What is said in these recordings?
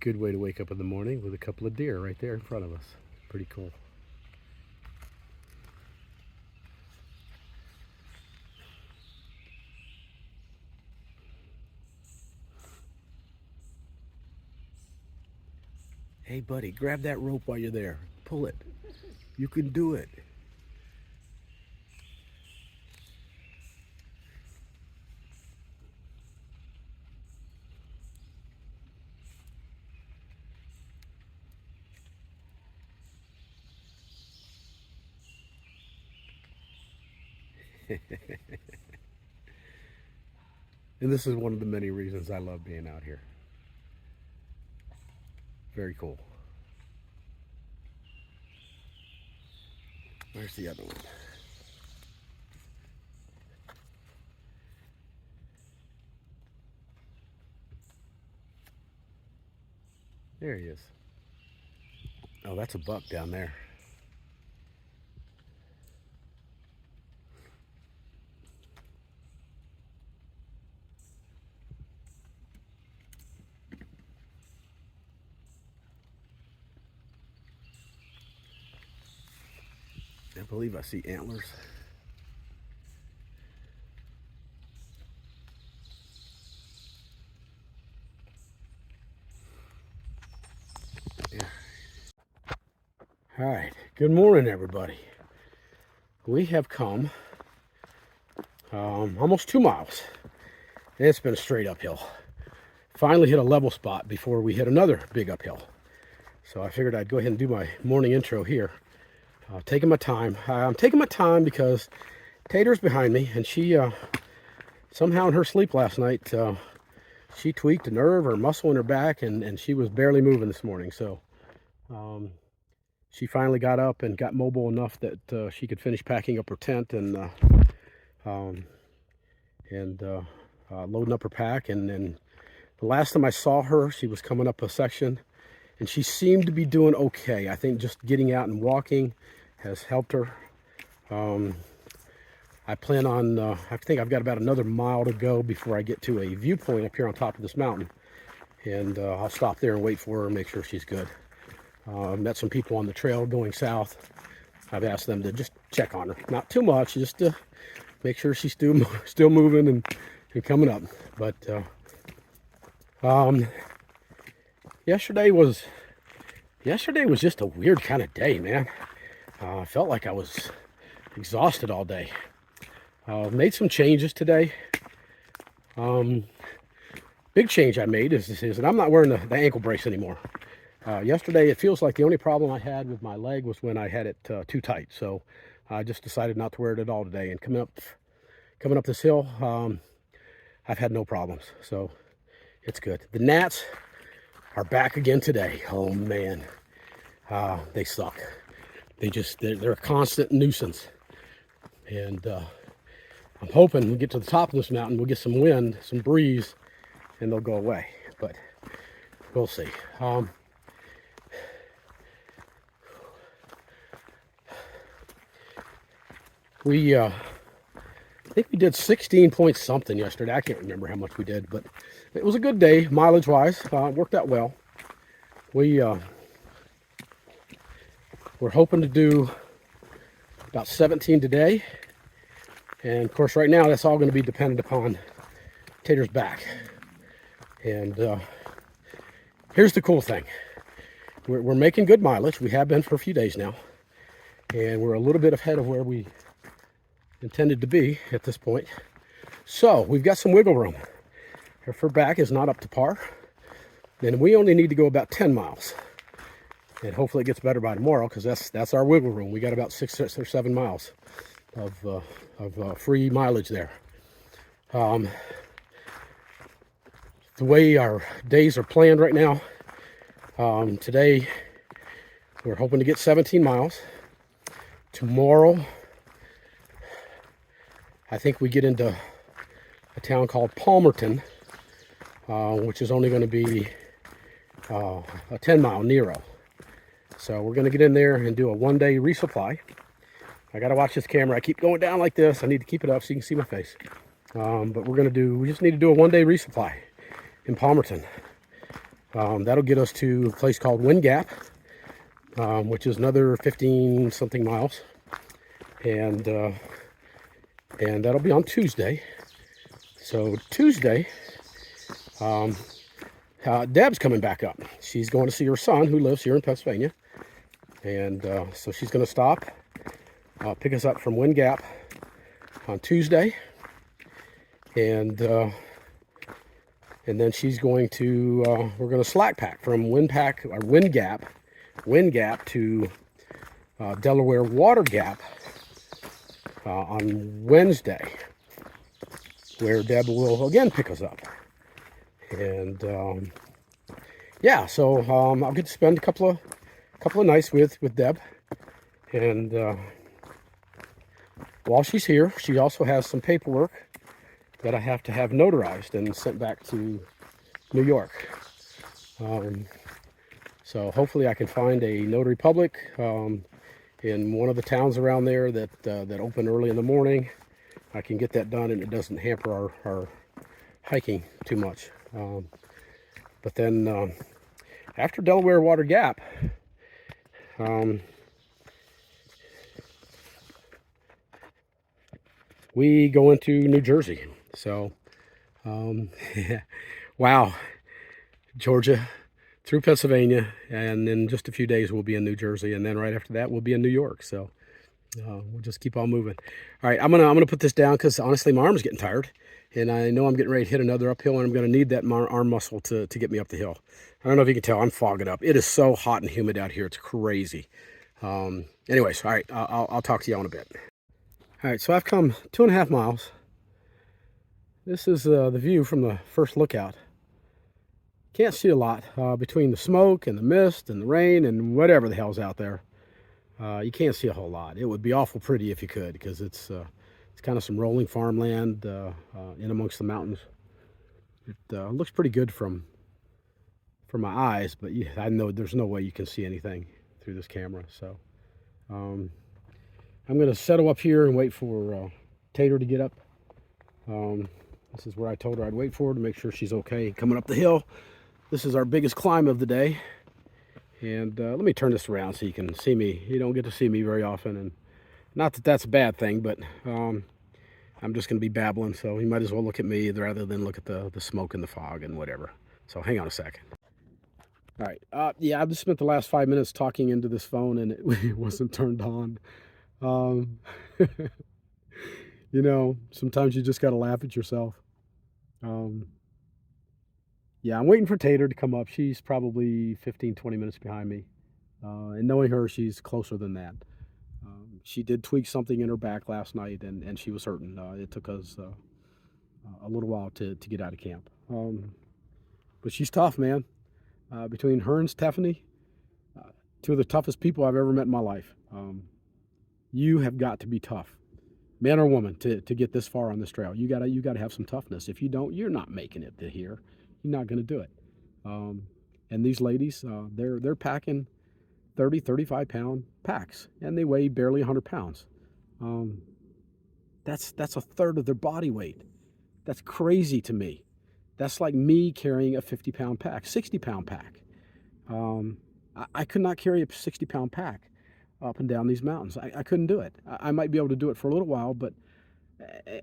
Good way to wake up in the morning with a couple of deer right there in front of us. Pretty cool. Hey buddy, grab that rope while you're there. Pull it. You can do it. And this is one of the many reasons I love being out here. Very cool. Where's the other one? There he is. Oh, that's a buck down there. I believe I see antlers. Yeah. All right. Good morning, everybody. We have come almost 2 miles. And it's been a straight uphill. Finally hit a level spot before we hit another big uphill. So I figured I'd go ahead and do my morning intro here. Taking my time. I'm taking my time because Tater's behind me, and she somehow in her sleep last night, she tweaked a nerve or muscle in her back, and she was barely moving this morning. So she finally got up and got mobile enough that she could finish packing up her tent and loading up her pack. And then the last time I saw her, she was coming up a section, and she seemed to be doing okay. I think just getting out and walking has helped her. I plan on, I think I've got about another mile to go before I get to a viewpoint up here on top of this mountain. And I'll stop there and wait for her and make sure she's good. I've met some people on the trail going south. I've asked them to just check on her. Not too much, just to make sure she's still moving and coming up. But yesterday was just a weird kind of day, man. I felt like I was exhausted all day. Made some changes today. Big change I made is that I'm not wearing the ankle brace anymore. Yesterday, it feels like the only problem I had with my leg was when I had it too tight. So I just decided not to wear it at all today. And coming up this hill, I've had no problems. So it's good. The gnats are back again today. Oh man, they suck. They're a constant nuisance. And I'm hoping we get to the top of this mountain, we'll get some wind, some breeze, and they'll go away. But we'll see. I think we did 16 point something yesterday. I can't remember how much we did, but it was a good day, mileage-wise. It worked out well. We're hoping to do about 17 today. And of course, right now, that's all going to be dependent upon Tater's back. And here's the cool thing. We're making good mileage. We have been for a few days now. And we're a little bit ahead of where we intended to be at this point. So we've got some wiggle room. Her back is not up to par. And we only need to go about 10 miles. And hopefully it gets better by tomorrow, because that's our wiggle room. We got about 6 or 7 miles of free mileage there. The way our days are planned right now, today we're hoping to get 17 miles. Tomorrow, I think we get into a town called Palmerton, which is only going to be a 10-mile Nero. So we're going to get in there and do a one-day resupply. I got to watch this camera. I keep going down like this. I need to keep it up so you can see my face. But we just need to do a one-day resupply in Palmerton. That'll get us to a place called Wind Gap, which is another 15 something miles, and that'll be on Tuesday. So Tuesday, Deb's coming back up. She's going to see her son who lives here in Pennsylvania, and so she's going to stop, pick us up from Wind Gap on Tuesday, and then she's going to we're going to slack pack from Wind Gap to Delaware Water Gap on Wednesday, where Deb will again pick us up. And yeah, so I'll get to spend a couple of nights with Deb. And while she's here, she also has some paperwork that I have to have notarized and sent back to New York. So hopefully I can find a notary public in one of the towns around there that open early in the morning. I can get that done and it doesn't hamper our hiking too much. But then after Delaware Water Gap, we go into New Jersey. So, wow, Georgia through Pennsylvania, and in just a few days we'll be in New Jersey, and then right after that we'll be in New York. So we'll just keep on moving. All right, I'm gonna put this down because honestly my arm's getting tired, and I know I'm getting ready to hit another uphill, and I'm gonna need that arm muscle to get me up the hill. I don't know if you can tell, I'm fogging up. It is so hot and humid out here, it's crazy. Anyways, all right, I'll talk to you in a bit. All right, so I've come 2.5 miles. This is the view from the first lookout. Can't see a lot between the smoke and the mist and the rain and whatever the hell's out there. You can't see a whole lot. It would be awful pretty if you could, because it's kind of some rolling farmland in amongst the mountains. It looks pretty good from my eyes, but yeah, I know there's no way you can see anything through this camera. So I'm going to settle up here and wait for Tater to get up. This is where I told her I'd wait for her to make sure she's okay coming up the hill. This is our biggest climb of the day. And let me turn this around so you can see me. You don't get to see me very often, and not that that's a bad thing, but I'm just going to be babbling, so you might as well look at me rather than look at the smoke and the fog and whatever. So hang on a second. All right. Yeah, I've just spent the last 5 minutes talking into this phone, and it wasn't turned on. You know, sometimes you just got to laugh at yourself. Yeah, I'm waiting for Tater to come up. She's probably 15-20 minutes behind me. And knowing her, she's closer than that. She did tweak something in her back last night, and she was hurting. It took us a little while to get out of camp. But she's tough, man. Between her and Stephanie, two of the toughest people I've ever met in my life. You have got to be tough, man or woman, to get this far on this trail. You gotta have some toughness. If you don't, you're not making it to here. You're not going to do it. And these ladies, they're packing 30, 35 pound packs, and they weigh barely 100 pounds. That's a third of their body weight. That's crazy to me. That's like me carrying a 50-pound pack, 60-pound pack. I could not carry a 60-pound pack up and down these mountains. I couldn't do it. I might be able to do it for a little while, but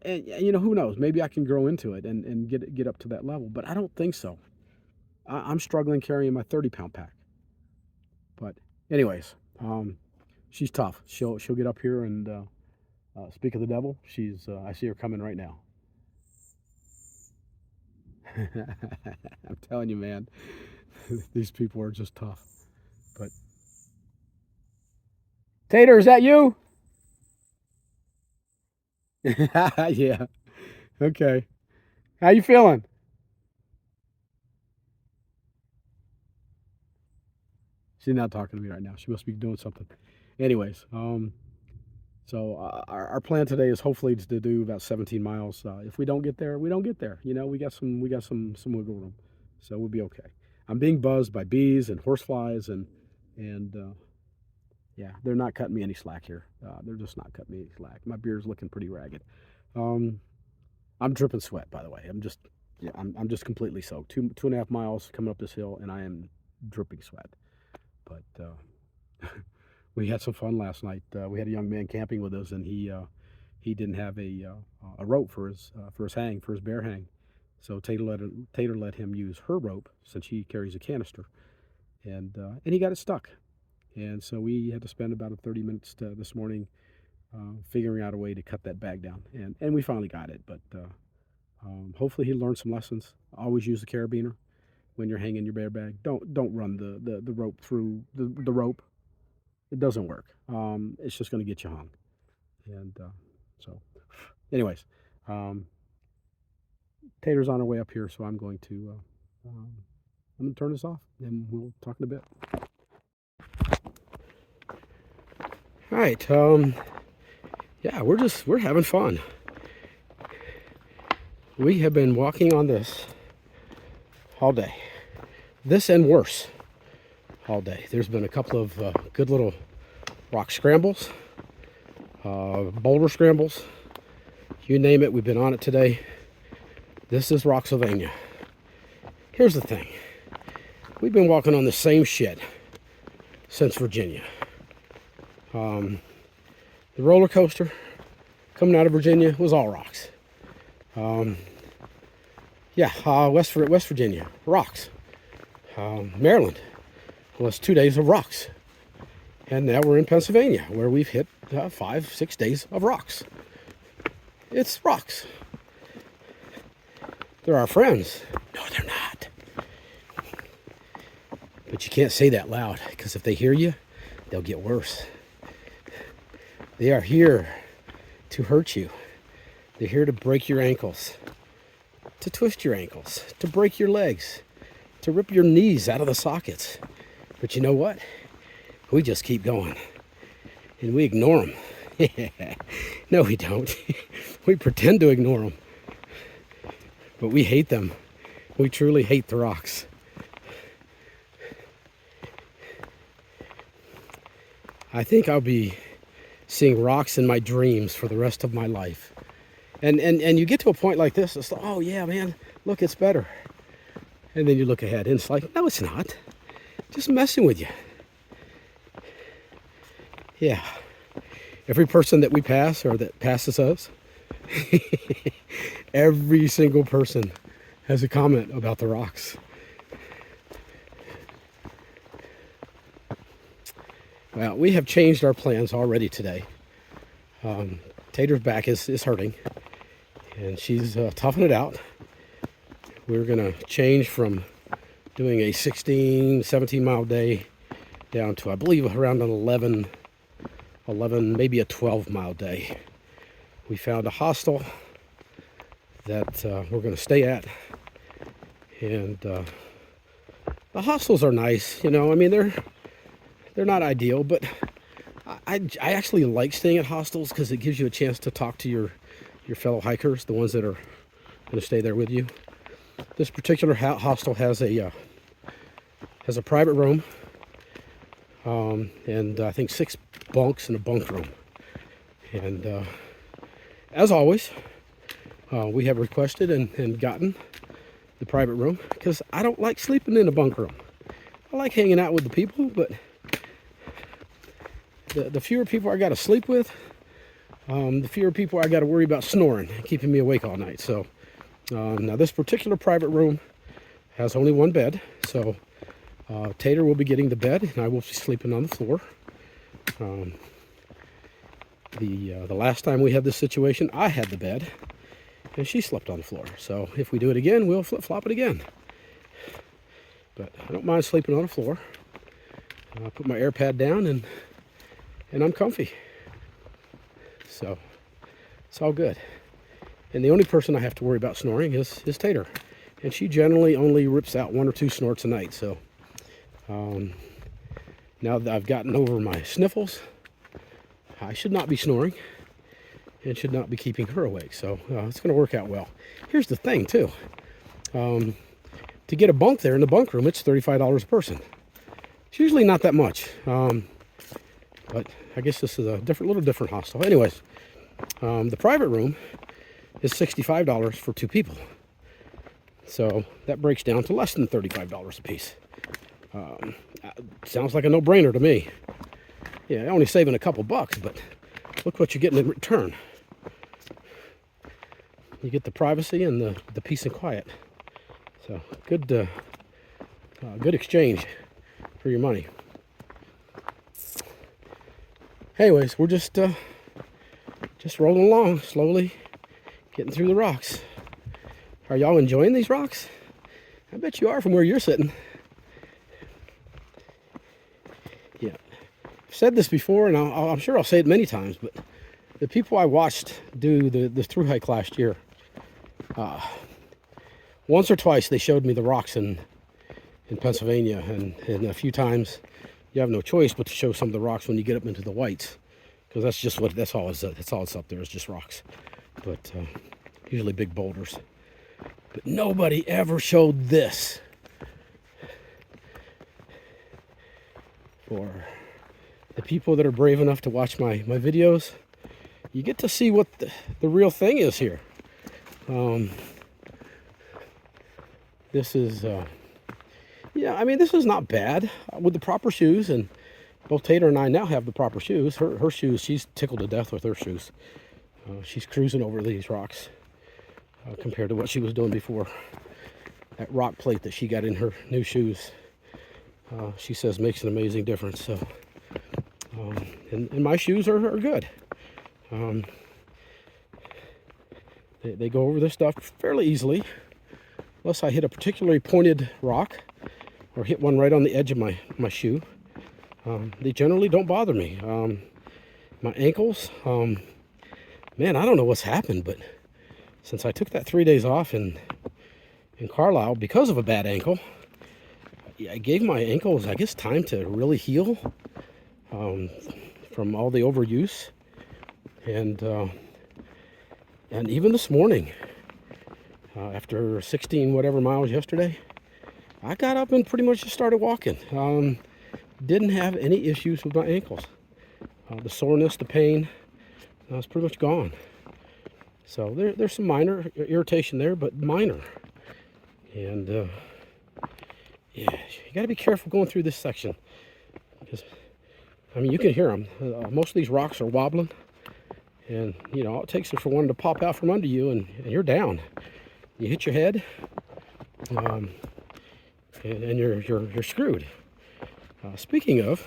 and you know, who knows? Maybe I can grow into it and get up to that level, but I don't think so. I'm struggling carrying my 30-pound pack. But anyways, she's tough. She'll get up here and speak of the devil. I see her coming right now. I'm telling you, man, these people are just tough. But Tater, is that you? Yeah. Okay. How you feeling? She's not talking to me right now. She must be doing something. Anyways, so our plan today is hopefully to do about 17 miles. If we don't get there, we don't get there. You know, we got some wiggle room, so we'll be okay. I'm being buzzed by bees and horseflies, and yeah, they're not cutting me any slack here. They're just not cutting me any slack. My beard's looking pretty ragged. I'm dripping sweat, by the way. I'm just yeah, I'm just completely soaked. 2.5 miles coming up this hill, and I am dripping sweat. But we had some fun last night. We had a young man camping with us, and he didn't have a rope for his hang, for his bear hang. So Tater let him use her rope since he carries a canister, and he got it stuck. And so we had to spend about 30 minutes this morning figuring out a way to cut that bag down, and we finally got it. But hopefully he learned some lessons. Always use the carabiner when you're hanging your bear bag. Don't run the rope through the rope. It doesn't work. It's just going to get you hung. And so, anyways, Tater's on her way up here, so I'm going to turn this off, and we'll talk in a bit. All right. Yeah, we're having fun. We have been walking on this all day. This and worse all day. There's been a couple of good little rock scrambles, boulder scrambles, you name it, we've been on it today. This is Rocksylvania. Here's the thing. We've been walking on the same shit since Virginia. The roller coaster coming out of Virginia was all rocks. West Virginia, rocks. Maryland was 2 days of rocks. And now we're in Pennsylvania, where we've hit 5-6 days of rocks. It's rocks. They're our friends. No, they're not. But you can't say that loud, because if they hear you, they'll get worse. They are here to hurt you. They're here to break your ankles, to twist your ankles, to break your legs, to rip your knees out of the sockets. But you know what? We just keep going, and we ignore them. No, we don't. We pretend to ignore them, but we hate them. We truly hate the rocks. I think I'll be seeing rocks in my dreams for the rest of my life. And you get to a point like this, it's like, oh yeah, man, look, it's better. And then you look ahead, and it's like, no, it's not. Just messing with you. Yeah. Every person that we pass or that passes us, every single person has a comment about the rocks. Well, we have changed our plans already today. Tater's back is hurting, and she's toughing it out. We're going to change from doing a 16, 17-mile day down to, I believe, around an 11, maybe a 12-mile day. We found a hostel that we're going to stay at, and the hostels are nice. You know, I mean, they're not ideal, but I actually like staying at hostels because it gives you a chance to talk to your fellow hikers, the ones that are going to stay there with you. This particular hostel has a private room, and I think 6 bunks in a bunk room. And as always, we have requested and gotten the private room because I don't like sleeping in a bunk room. I like hanging out with the people, but the fewer people I got to sleep with, the fewer people I got to worry about snoring and keeping me awake all night. So now this particular private room has only one bed, so Tater will be getting the bed, and I will be sleeping on the floor. The last time we had this situation, I had the bed, and she slept on the floor. So if we do it again, we'll flip-flop it again. But I don't mind sleeping on the floor. I'll put my air pad down, and I'm comfy. So it's all good. And the only person I have to worry about snoring is Tater. And she generally only rips out 1 or 2 snorts a night. So now that I've gotten over my sniffles, I should not be snoring and should not be keeping her awake. So it's going to work out well. Here's the thing, too. To get a bunk there in the bunk room, it's $35 a person. It's usually not that much. But I guess this is a little different hostel. Anyways, the private room is $65 for 2 people. So that breaks down to less than $35 a piece. Sounds like a no-brainer to me. Yeah, only saving a couple bucks, but look what you're getting in return. You get the privacy and the peace and quiet. So good, good exchange for your money. Anyways, we're just rolling along slowly, getting through the rocks. Are y'all enjoying these rocks? I bet you are from where you're sitting. Yeah, I've said this before, and I'm sure I'll say it many times, but the people I watched do the thru hike last year, once or twice they showed me the rocks in Pennsylvania, and a few times you have no choice but to show some of the rocks when you get up into the whites, because that's all it's up there is just rocks, but usually big boulders. But nobody ever showed this. For the people that are brave enough to watch my videos, you get to see what the real thing is here. This is, yeah, I mean, this is not bad with the proper shoes, and both Tater and I now have the proper shoes. Her shoes, she's tickled to death with her shoes. She's cruising over these rocks compared to what she was doing before. That rock plate that she got in her new shoes, she says makes an amazing difference. So, and my shoes are good. They go over this stuff fairly easily, unless I hit a particularly pointed rock or hit one right on the edge of my shoe. They generally don't bother me. My ankles, man, I don't know what's happened, but since I took that 3 days off in Carlisle because of a bad ankle, I gave my ankles, I guess, time to really heal from all the overuse. And even this morning, after 16 whatever miles yesterday, I got up and pretty much just started walking. Didn't have any issues with my ankles. The soreness, the pain, was pretty much gone. So there's some minor irritation there, but minor. And yeah, you got to be careful going through this section, because I mean, you can hear them. Most of these rocks are wobbling, and you know, all it takes is for one to pop out from under you, and you're down. You hit your head, and you're screwed. Speaking of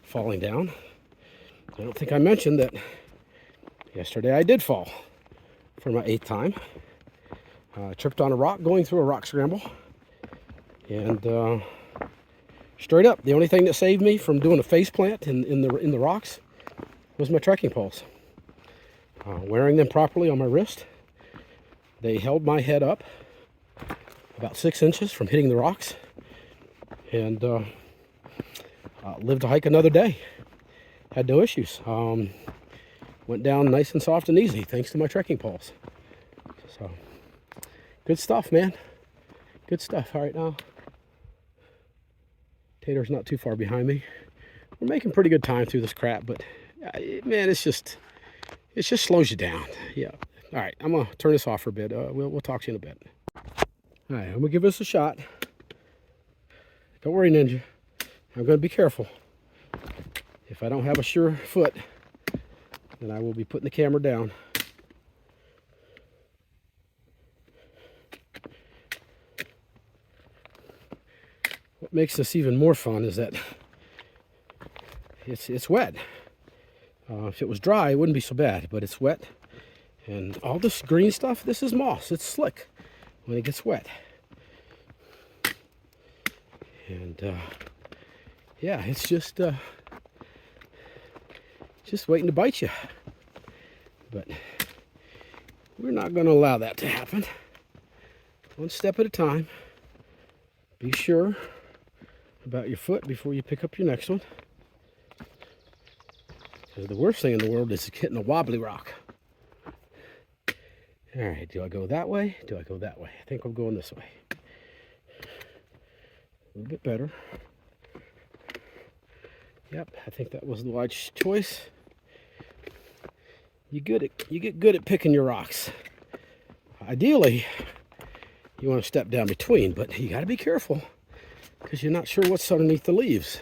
falling down, I don't think I mentioned that yesterday I did fall for my 8th time. I tripped on a rock going through a rock scramble, and straight up, the only thing that saved me from doing a face plant in the rocks was my trekking poles. Wearing them properly on my wrist, they held my head up about 6 inches from hitting the rocks, and lived to hike another day. Had no issues. Went down nice and soft and easy thanks to my trekking poles. So, good stuff, man. Good stuff. All right, now Tater's not too far behind me. We're making pretty good time through this crap, but man, it just slows you down. Yeah. All right, I'm gonna turn this off for a bit. We'll talk to you in a bit. All right, I'm gonna give this a shot. Don't worry, Ninja. I'm gonna be careful. If I don't have a sure foot, then I will be putting the camera down. What makes this even more fun is that it's wet. If it was dry, it wouldn't be so bad, but it's wet. And all this green stuff, this is moss. It's slick when it gets wet. And yeah, it's just waiting to bite you. But we're not going to allow that to happen. One step at a time. Be sure about your foot before you pick up your next one. Because the worst thing in the world is hitting a wobbly rock. All right, do I go that way? Do I go that way? I think I'm going this way. A little bit better. Yep, I think that was the wise choice. You get good at picking your rocks. Ideally, you want to step down between, but you got to be careful because you're not sure what's underneath the leaves.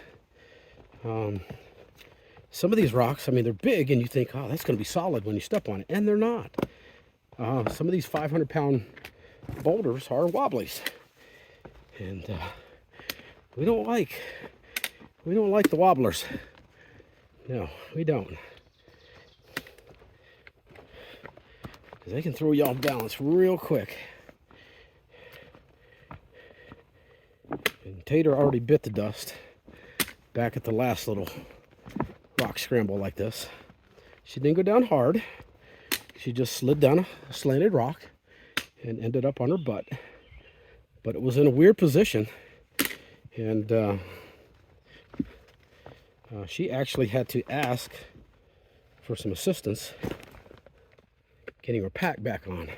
Some of these rocks, I mean, they're big and you think, oh, that's going to be solid when you step on it, and they're not. Some of these 500-pound boulders are wobblies, and we don't like the wobblers. No, we don't. Because they can throw you off balance real quick. And Tater already bit the dust back at the last little rock scramble like this. She didn't go down hard. She just slid down a slanted rock and ended up on her butt. But it was in a weird position. And she actually had to ask for some assistance getting her pack back on,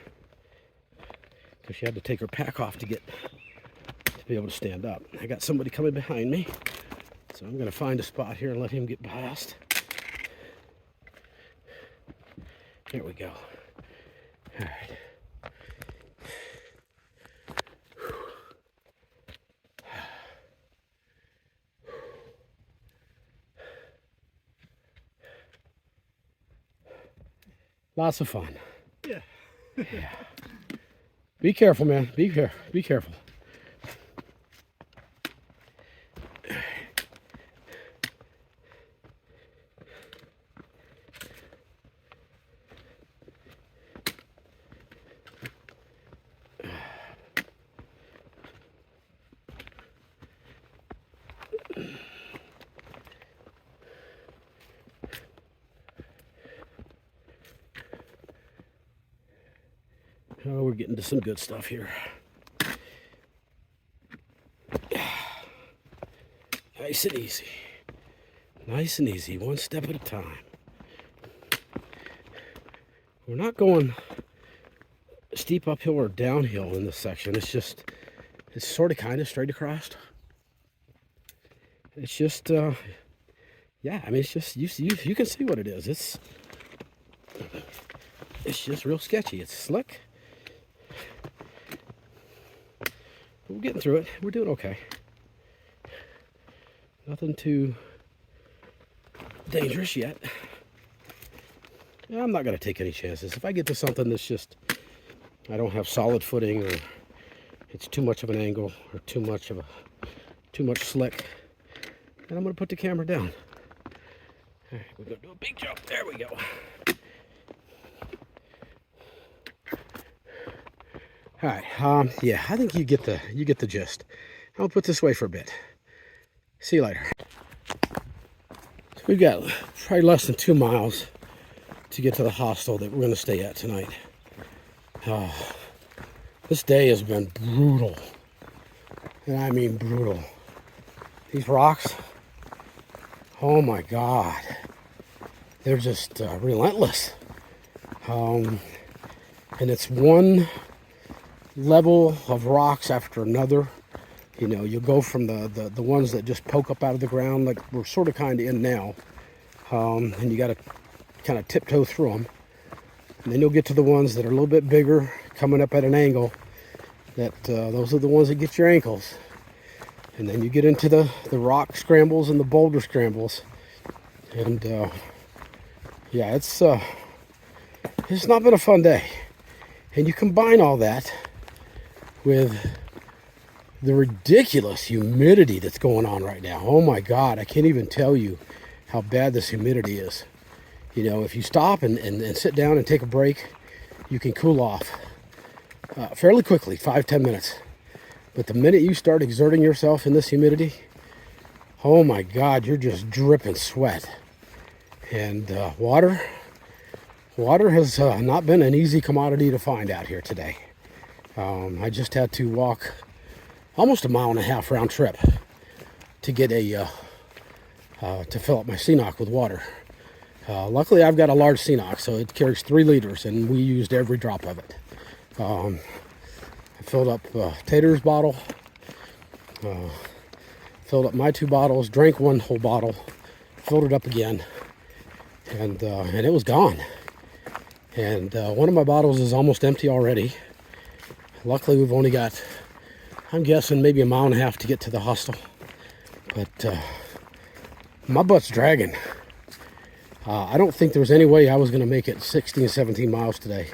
because she had to take her pack off to be able to stand up. I got somebody coming behind me, so I'm going to find a spot here and let him get past. There we go. All right. Lots of fun. Yeah. Yeah. Be careful, man. Be careful. Oh, we're getting to some good stuff here. Nice and easy. Nice and easy, one step at a time. We're not going steep uphill or downhill in this section. It's sort of kind of straight across. It's just, yeah, I mean, it's just, you can see what it is. It's just real sketchy. It's slick. We're getting through it. We're doing okay. Nothing too dangerous yet. Yeah, I'm not going to take any chances. If I get to something that's just, I don't have solid footing, or it's too much of an angle, or too much slick, then I'm going to put the camera down. All right, we're going to do a big jump. There we go. All right, yeah, I think you get the gist. I'll put this away for a bit. See you later. So we've got probably less than 2 miles to get to the hostel that we're going to stay at tonight. This day has been brutal, and I mean brutal. These rocks, oh my God, they're just relentless. And it's one level of rocks after another. You know, you go from the ones that just poke up out of the ground, like we're sort of kind of in now, and you got to kind of tiptoe through them. And then you'll get to the ones that are a little bit bigger, coming up at an angle. Those are the ones that get your ankles. And then you get into the rock scrambles and the boulder scrambles. And yeah, it's not been a fun day. And you combine all that with the ridiculous humidity that's going on right now. Oh my God, I can't even tell you how bad this humidity is. You know, if you stop and sit down and take a break, you can cool off fairly quickly, 5-10 minutes. But the minute you start exerting yourself in this humidity, oh my God, you're just dripping sweat. And water has not been an easy commodity to find out here today. I just had to walk almost 1.5 miles round trip to get to fill up my CNOC with water. Luckily, I've got a large CNOC, so it carries 3 liters, and we used every drop of it. I filled up Tater's bottle, filled up my 2 bottles, drank 1 whole bottle, filled it up again, and it was gone. And one of my bottles is almost empty already. Luckily, we've only got, I'm guessing, maybe a mile and a half to get to the hostel. But my butt's dragging. I don't think there was any way I was going to make it 16, 17 miles today.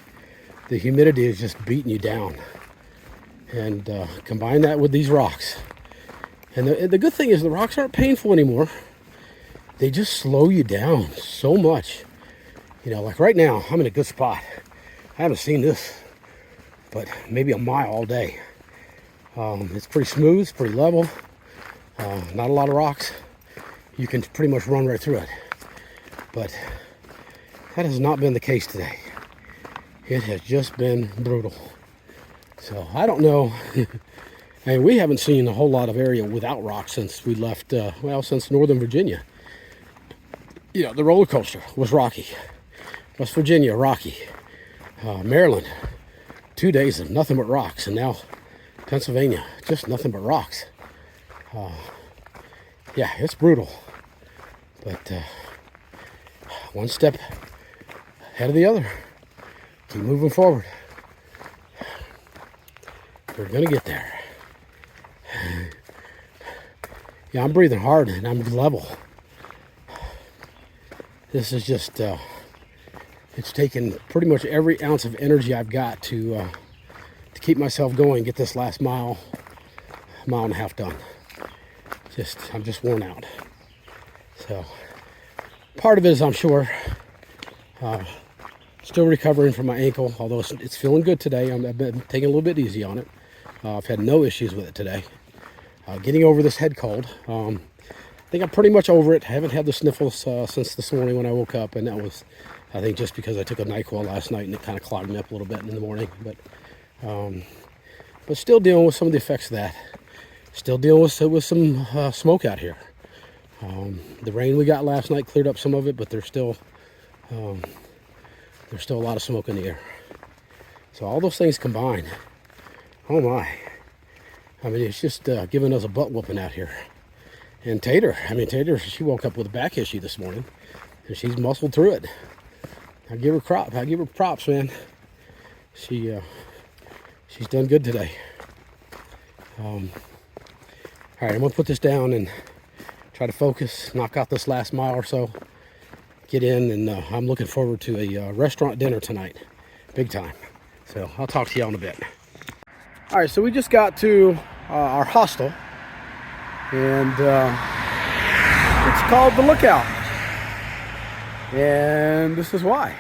The humidity is just beating you down. And combine that with these rocks. And the good thing is the rocks aren't painful anymore. They just slow you down so much. You know, like right now, I'm in a good spot. I haven't seen this, but maybe a mile all day. It's pretty smooth, it's pretty level. Not a lot of rocks. You can pretty much run right through it. But that has not been the case today. It has just been brutal. So I don't know. I mean, we haven't seen a whole lot of area without rocks since we left, since Northern Virginia. You know, the roller coaster was rocky. West Virginia, rocky. Maryland, 2 days of nothing but rocks. And now Pennsylvania, just nothing but rocks. Yeah, it's brutal. But one step ahead of the other. Keep moving forward. We're going to get there. Yeah, I'm breathing hard and I'm level. This is just, it's taken pretty much every ounce of energy I've got to keep myself going, get this last mile and a half done. I'm just worn out. So, part of it is, I'm sure, still recovering from my ankle, although it's feeling good today. I've been taking a little bit easy on it. I've had no issues with it today. Getting over this head cold. I think I'm pretty much over it. I haven't had the sniffles since this morning when I woke up, and that was, I think, just because I took a NyQuil last night and it kind of clogged me up a little bit in the morning. But still dealing with some of the effects of that. Still dealing with some smoke out here. The rain we got last night cleared up some of it, but there's still a lot of smoke in the air. So all those things combined, oh my. I mean, it's just giving us a butt whooping out here. And Tater, she woke up with a back issue this morning, and she's muscled through it. I give her props, man. She's done good today. All right, I'm gonna put this down and try to focus, knock out this last mile or so, get in, and I'm looking forward to a restaurant dinner tonight, big time. So I'll talk to y'all in a bit. All right, so we just got to our hostel, and it's called The Lookout, and this is why.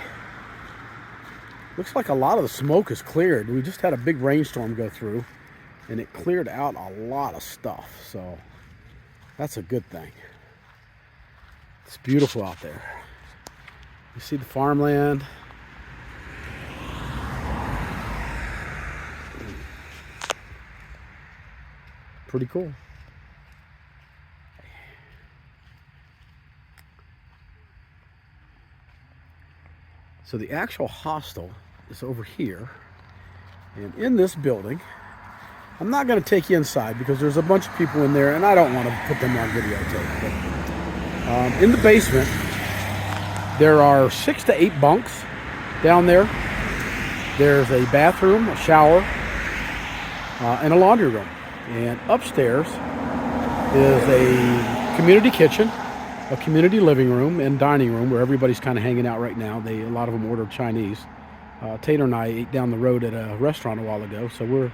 Looks like a lot of the smoke is cleared. We just had a big rainstorm go through, and it cleared out a lot of stuff, so that's a good thing. It's beautiful out there. You see the farmland. Pretty cool. So the actual hostel is over here, and in this building, I'm not going to take you inside because there's a bunch of people in there and I don't want to put them on videotape. But in the basement, there are 6 to 8 bunks down there. There's a bathroom, a shower, and a laundry room. And upstairs is a community kitchen, a community living room and dining room where everybody's kind of hanging out right now. A lot of them ordered Chinese. Tater and I ate down the road at a restaurant a while ago, so we're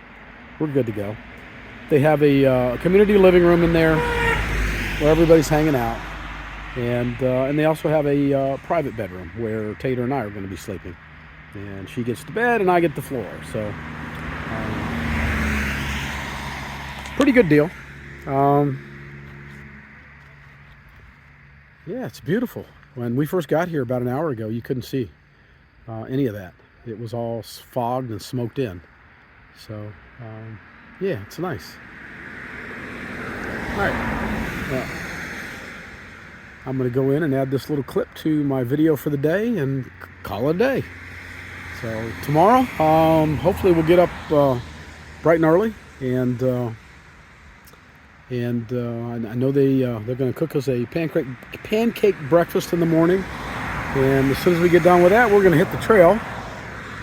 good to go. They have a community living room in there where everybody's hanging out, and they also have a private bedroom where Tater and I are going to be sleeping. And she gets the bed and I get the floor. So pretty good deal. Yeah, it's beautiful. When we first got here about an hour ago, you couldn't see any of that. It was all fogged and smoked in. So, yeah, it's nice. All right. I'm going to go in and add this little clip to my video for the day and call it a day. So tomorrow, hopefully we'll get up bright and early, and I know they're going to cook us a pancake breakfast in the morning. And as soon as we get done with that, we're going to hit the trail,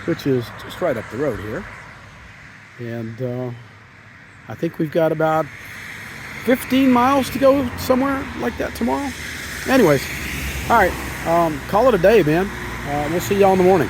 which is just right up the road here. And I think we've got about 15 miles to go somewhere like that tomorrow. Anyways, all right, call it a day, man. We'll see y'all in the morning.